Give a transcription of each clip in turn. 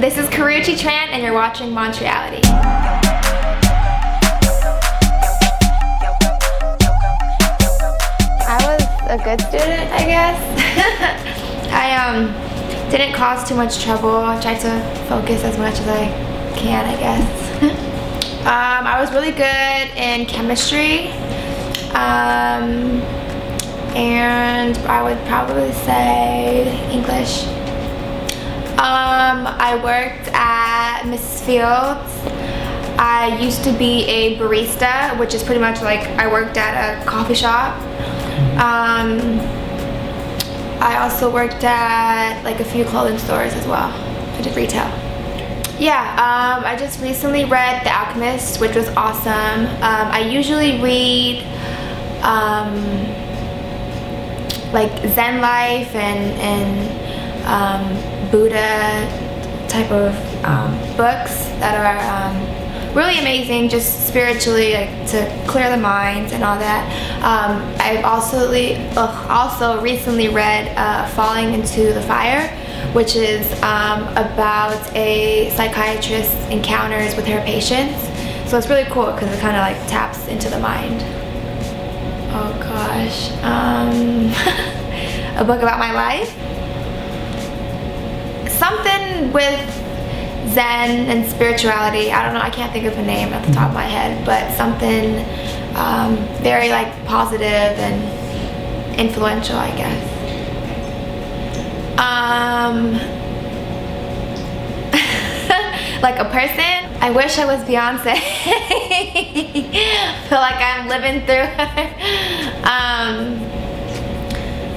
This is Karrueche Tran, and you're watching Montreality. I was a good student, I guess. I didn't cause too much trouble. I tried to focus as much as I can, I guess. I was really good in chemistry. And I would probably say English. I worked at Mrs. Fields. I used to be a barista, which is pretty much like I worked at a coffee shop. I also worked at like a few clothing stores as well. I did retail. Yeah, I just recently read The Alchemist, which was awesome. I usually read like Zen life and Buddha type of books that are really amazing, just spiritually, like to clear the mind and all that. I've also recently read Falling into the Fire, which is about a psychiatrist's encounters with her patients. So it's really cool because it kind of like taps into the mind. Oh gosh, a book about my life? Something with Zen and spirituality. I don't know, I can't think of a name at the top of my head, but something very like positive and influential, I guess. Like a person, I wish I was Beyonce. Feel like I'm living through her.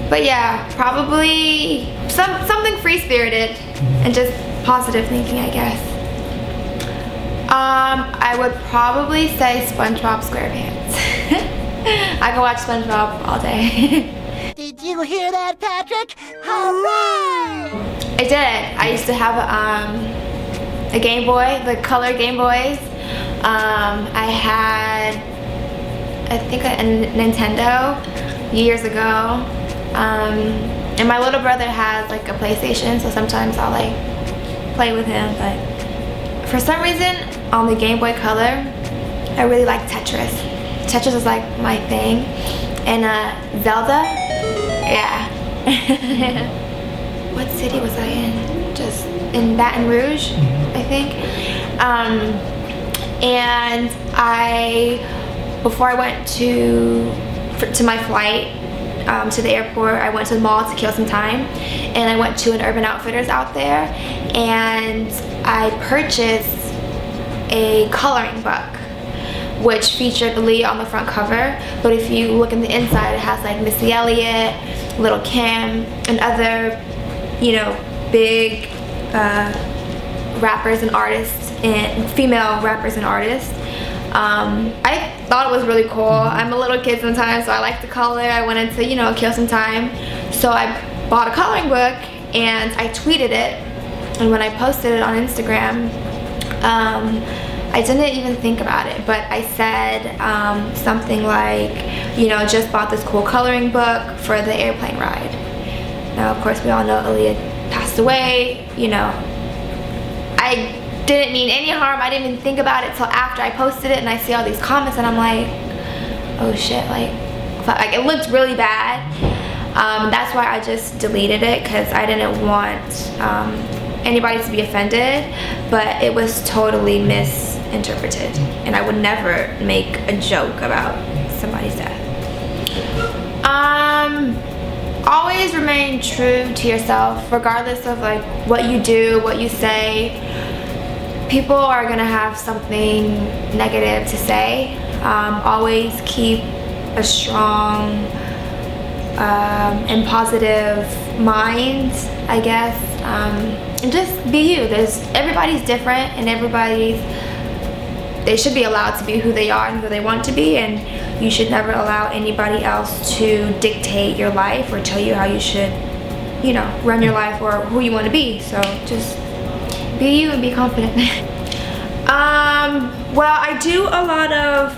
But yeah, probably something free-spirited and just positive thinking, I guess. I would probably say SpongeBob SquarePants. I can watch SpongeBob all day. Did you hear that, Patrick? Hooray! I did. I used to have a Game Boy, the color Game Boys. I had, I think, a Nintendo years ago. And my little brother has like a PlayStation, so sometimes I'll like play with him. But for some reason, on the Game Boy Color, I really like Tetris. Tetris is like my thing. And Zelda, yeah. What city was I in? Just in Baton Rouge, I think. And before I went to my flight to the airport, I went to the mall to kill some time, and I went to an Urban Outfitters out there, and I purchased a coloring book, which featured Aaliyah on the front cover. But if you look in the inside, it has like Missy Elliott, Little Kim, and other, you know, big rappers and artists, and female rappers and artists. I thought it was really cool. I'm a little kid sometimes, so I like to color. I wanted to, you know, kill some time. So I bought a coloring book and I tweeted it. And when I posted it on Instagram, I didn't even think about it, but I said something like, you know, just bought this cool coloring book for the airplane ride. Now, of course, we all know Aaliyah passed away, you know. I didn't mean any harm. I didn't even think about it till after I posted it, and I see all these comments, and I'm like, oh shit, like it looked really bad. That's why I just deleted it, because I didn't want anybody to be offended, but it was totally misinterpreted, and I would never make a joke about somebody's death. Always remain true to yourself, regardless of like what you do, what you say. People are gonna have something negative to say. Always keep a strong and positive mind, I guess, and just be you. Everybody's different, and they should be allowed to be who they are and who they want to be, and you should never allow anybody else to dictate your life or tell you how you should, you know, run your life or who you want to be. So just be you and be confident. Well, I do a lot of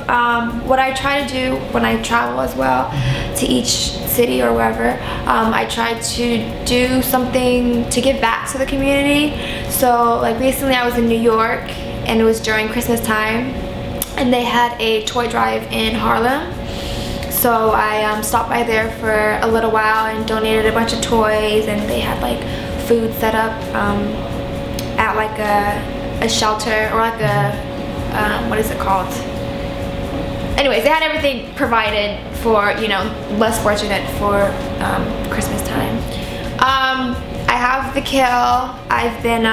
what I try to do when I travel as well to each city or wherever. I try to do something to give back to the community. So like recently I was in New York, and it was during Christmas time, and they had a toy drive in Harlem. So I stopped by there for a little while and donated a bunch of toys, and they had like food set up at like a shelter, or like a what is it called? Anyways, they had everything provided for, you know, less fortunate for Christmas time. I have the kill. I've been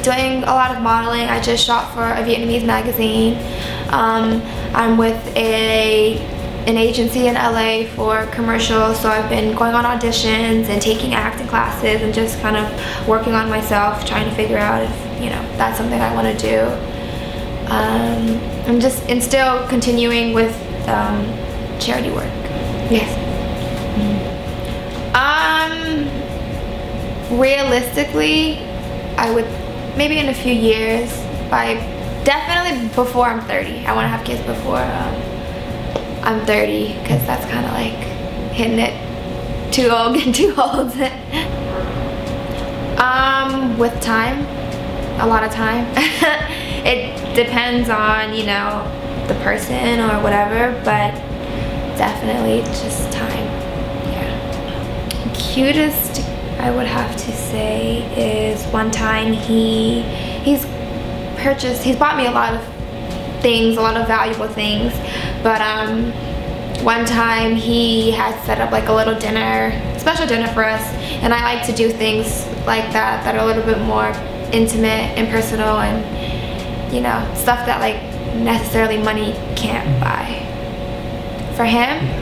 doing a lot of modeling. I just shot for a Vietnamese magazine. I'm with an agency in LA for commercials, so I've been going on auditions and taking acting classes and just kind of working on myself, trying to figure out if, you know, that's something I want to do. I'm just still continuing with charity work. Yes. Realistically, I would maybe in a few years, definitely before I'm 30. I want to have kids before I'm 30, because that's kind of like hitting it too old, getting too old. With time, a lot of time. It depends on, you know, the person or whatever, but definitely just time. Yeah. Cutest, I would have to say, is one time he's bought me a lot of things, a lot of valuable things, but one time he had set up like a little special dinner for us, and I like to do things like that are a little bit more intimate and personal, and, you know, stuff that like necessarily money can't buy. For him,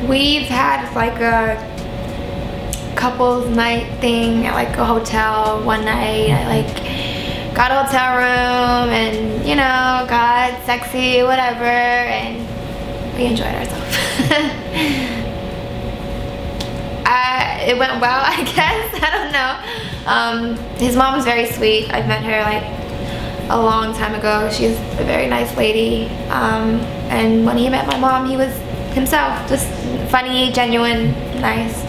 we've had like a couples night thing at like a hotel one night. I like got a hotel room and, you know, got sexy, whatever, and we enjoyed ourselves. It went well, I guess. I don't know. His mom was very sweet. I've met her like a long time ago. She's a very nice lady. And when he met my mom, he was himself, just funny, genuine, nice.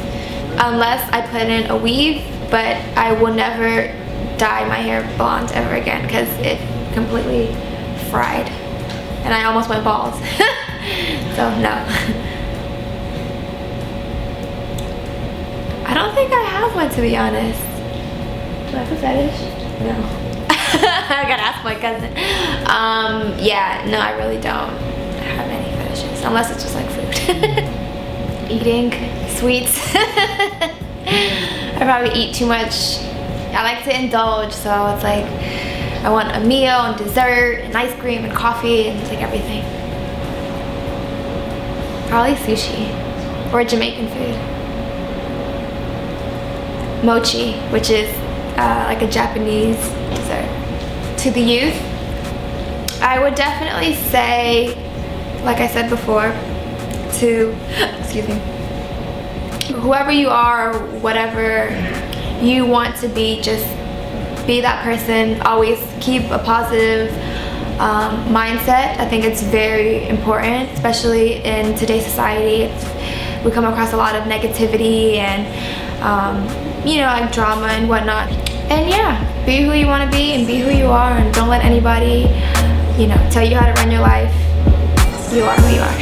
Unless I put in a weave, but I will never dye my hair blonde ever again, because it completely fried and I almost went bald. So no. I don't think I have one, to be honest. Do I have a fetish? No. I gotta ask my cousin. Yeah, no, I really don't have any fetishes, unless it's just like food. Eating sweets. I probably eat too much. I like to indulge, so it's like I want a meal and dessert and ice cream and coffee and like everything. Probably sushi or Jamaican food. Mochi, which is like a Japanese dessert. To the youth, I would definitely say, like I said before, to, excuse me, whoever you are, whatever you want to be, just be that person. Always keep a positive mindset. I think it's very important, especially in today's society. We come across a lot of negativity and you know, like drama and whatnot. And yeah, be who you want to be and be who you are, and don't let anybody, you know, tell you how to run your life. You are who you are.